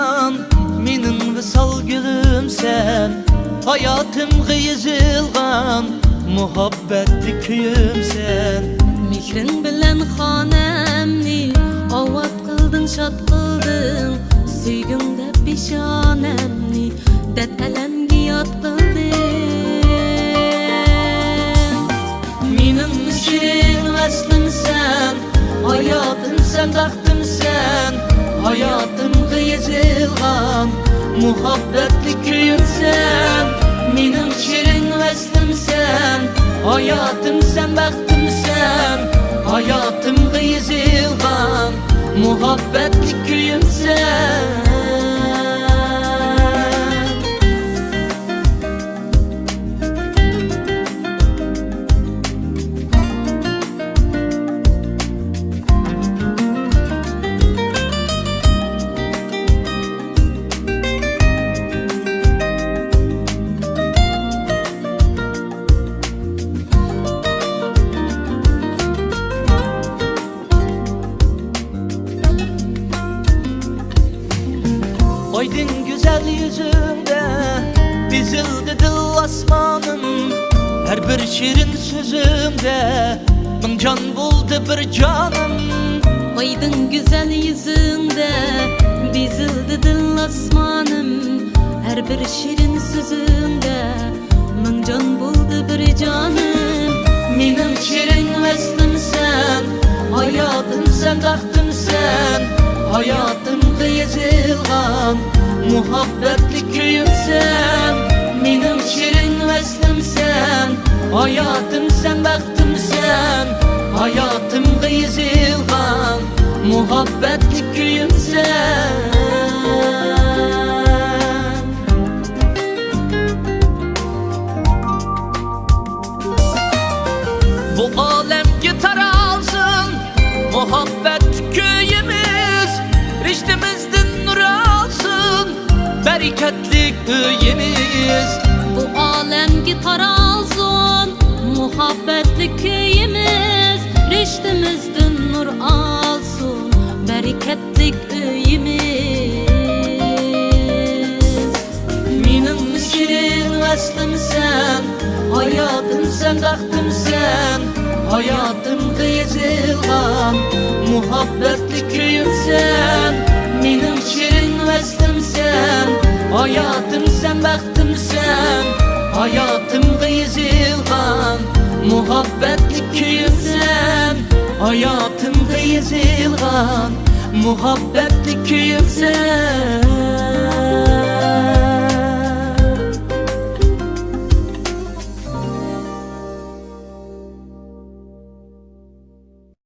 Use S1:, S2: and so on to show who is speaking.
S1: yazılgan, menin visal gülüm sen. Hayatımga yazılgan, muhabbetli köyüm sen.
S2: Mehrin bilen xanemni ovat kıldın, şat kıldın. Süygümde pişanemni dert elemgi yat kıldın.
S1: Menin şirin veslim sen, hayatım sen, tahtım sen. Hayatımga yazılgan, muhabbetli köyüm sen. Menin şirin veslim sen, hayatım sen, baktım sen. Hayatımga yazılgan, muhabbetli köyüm sen. Aydın güzel yüzünde bizildi dil asmanım. Her bir şirin sözümde min can buldu bir canım.
S2: Aydın güzel yüzünde bizildi dil asmanım. Her bir şirin sözünde min can buldu bir canım.
S1: Menin şirin veslim sen, hayatım sen, tahtım sen. Hayatımga yazılgan, muhabbetli köyüm sen. Menin şirin veslim sen, hayatım sen, baktım sen. Hayatımga yazılgan, muhabbetli köyüm sen. Bu alemki taralsın, muhabbet köyümüz. Riştimizden nur alsın, bereketli köyümüz.
S2: Bu alem gitar alsın, muhabbetli köyümüz. Riştimizden nur alsın, bereketli köyümüz.
S1: Menin şirin veslim sen, hayatım sen, tahtım sen. Hayatımga yazılgan, muhabbetli köyüm sen. Menin şirin veslim sen, hayatım sen, baktım sen. Hayatımga yazılgan, muhabbetli köyüm sen. Hayatımga yazılgan, muhabbetli köyüm sen.